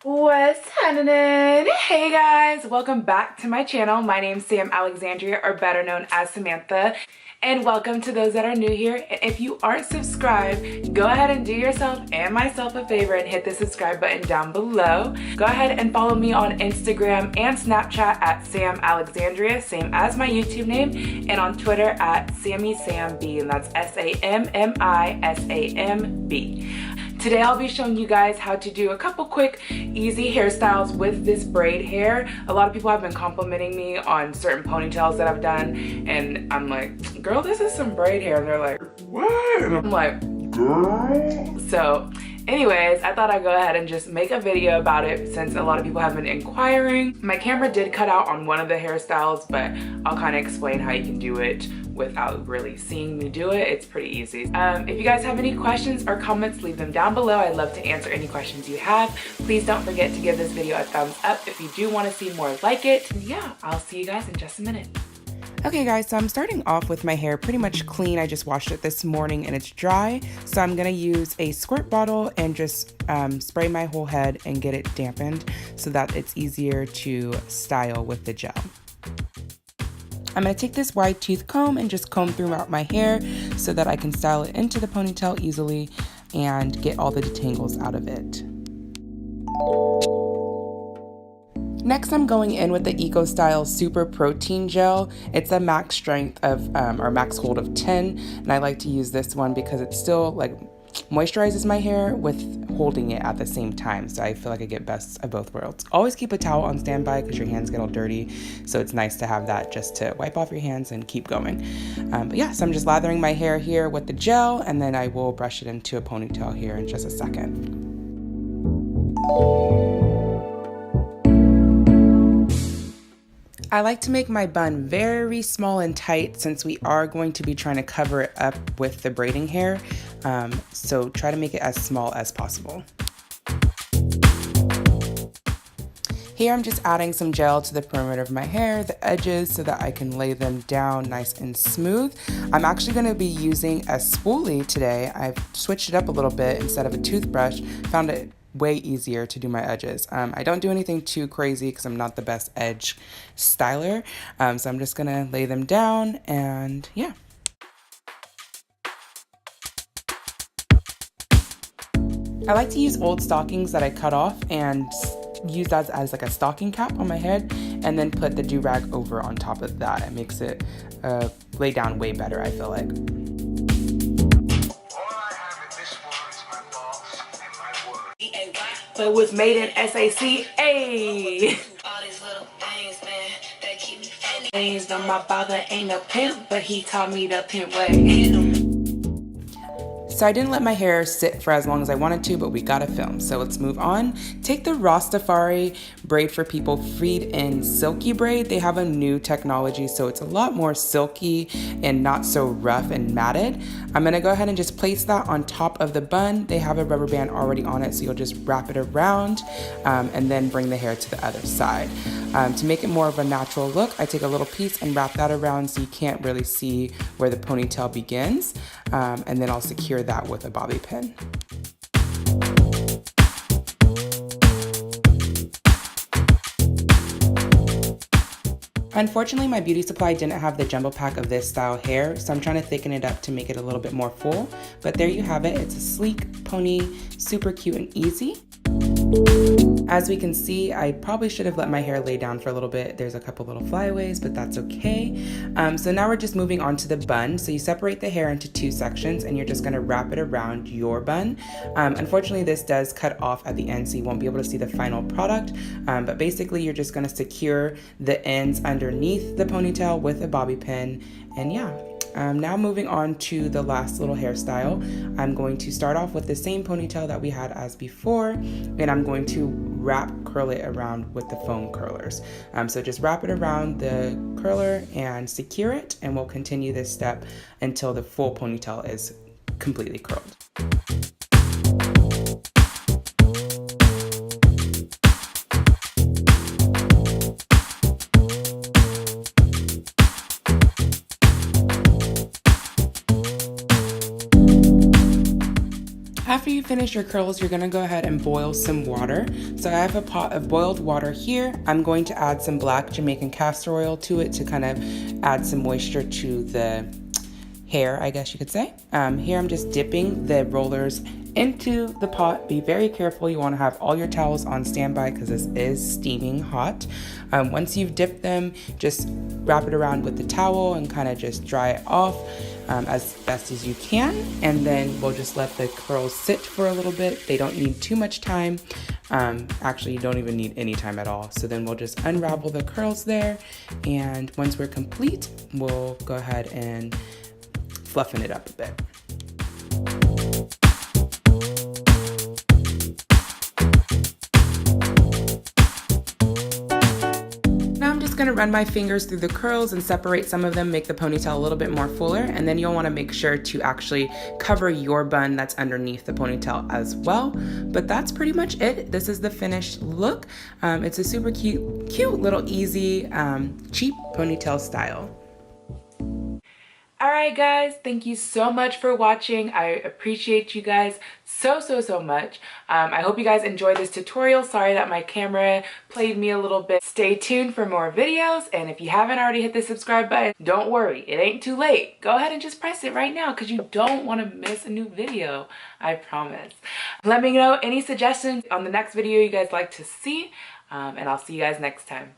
What's happening? Hey guys, welcome back to my channel. My name's Sam Alexandria, or better known as Samantha, and welcome to those that are new here. And if you aren't subscribed, go ahead and do yourself and myself a favor and hit the subscribe button down below. Go ahead and follow me on Instagram and Snapchat at Sam Alexandria, same as my YouTube name, and on Twitter at SammySamB, and that's SAMMISAMB. Today I'll be showing you guys how to do a couple quick, easy hairstyles with this braid hair. A lot of people have been complimenting me on certain ponytails that I've done, and I'm like, girl, this is some braid hair. And they're like, what? And I'm like, girl. So anyways, I thought I'd go ahead and just make a video about it since a lot of people have been inquiring. My camera did cut out on one of the hairstyles, but I'll kind of explain how you can do it without really seeing me do it. It's pretty easy. If you guys have any questions or comments, leave them down below. I'd love to answer any questions you have. Please don't forget to give this video a thumbs up if you do want to see more like it. And yeah, I'll see you guys in just a minute. Okay guys, so I'm starting off with my hair pretty much clean. I just washed it this morning and it's dry. So I'm gonna use a squirt bottle and just spray my whole head and get it dampened so that it's easier to style with the gel. I'm going to take this wide tooth comb and just comb throughout my hair so that I can style it into the ponytail easily and get all the detangles out of it. Next, I'm going in with the Eco Style Super Protein Gel. It's a max strength of, or max hold of 10, and I like to use this one because it still like moisturizes my hair with holding it at the same time, so I feel like I get best of both worlds. Always keep a towel on standby because your hands get all dirty, so it's nice to have that just to wipe off your hands and keep going. But yeah, so I'm just lathering my hair here with the gel, and then I will brush it into a ponytail here in just a second. I like to make my bun very small and tight since we are going to be trying to cover it up with the braiding hair. So try to make it as small as possible. Here I'm just adding some gel to the perimeter of my hair, the edges, so that I can lay them down nice and smooth. I'm actually going to be using a spoolie today. I've switched it up a little bit instead of a toothbrush. Found it way easier to do my edges. I don't do anything too crazy because I'm not the best edge styler. So I'm just gonna lay them down and yeah. I like to use old stockings that I cut off and use that as like a stocking cap on my head and then put the do-rag over on top of that. It makes it lay down way better, I feel like. But it was made in SACA. Things on my father ain't a pimp, but he taught me the pimp way. So I didn't let my hair sit for as long as I wanted to, but we gotta film. So let's move on. Take the Rastafri braid for people freed in silky braid. They have a new technology, so it's a lot more silky and not so rough and matted. I'm gonna go ahead and just place that on top of the bun. They have a rubber band already on it, so you'll just wrap it around and then bring the hair to the other side. To make it more of a natural look, I take a little piece and wrap that around so you can't really see where the ponytail begins. And then I'll secure that with a bobby pin. Unfortunately, my beauty supply didn't have the jumbo pack of this style hair, so I'm trying to thicken it up to make it a little bit more full. But there you have it. It's a sleek pony, super cute and easy. As we can see, I probably should have let my hair lay down for a little bit. There's a couple little flyaways, but that's okay. So now we're just moving on to the bun. So you separate the hair into two sections and you're just gonna wrap it around your bun. Unfortunately, this does cut off at the end, so you won't be able to see the final product. But basically, you're just gonna secure the ends underneath the ponytail with a bobby pin, and yeah. Now moving on to the last little hairstyle, I'm going to start off with the same ponytail that we had as before, and I'm going to curl it around with the foam curlers. So just wrap it around the curler and secure it, and we'll continue this step until the full ponytail is completely curled. After you finish your curls, you're gonna go ahead and boil some water. So I have a pot of boiled water here. I'm going to add some black Jamaican castor oil to it to kind of add some moisture to the hair, I guess you could say. Here I'm just dipping the rollers into the pot. Be very careful. You want to have all your towels on standby because this is steaming hot. Once you've dipped them, just wrap it around with the towel and kind of just dry it off as best as you can. And then we'll just let the curls sit for a little bit. They don't need too much time. Actually, you don't even need any time at all. So then we'll just unravel the curls there. And once we're complete, we'll go ahead and fluffing it up a bit. Going to run my fingers through the curls and separate some of them, make the ponytail a little bit more fuller, and then you'll want to make sure to actually cover your bun that's underneath the ponytail as well. But that's pretty much it. This is the finished look. It's a super cute little easy cheap ponytail style. Alright guys, thank you so much for watching. I appreciate you guys so much. I hope you guys enjoyed this tutorial. Sorry that my camera played me a little bit. Stay tuned for more videos, and if you haven't already hit the subscribe button, don't worry, it ain't too late. Go ahead and just press it right now because you don't want to miss a new video, I promise. Let me know any suggestions on the next video you guys like to see, and I'll see you guys next time.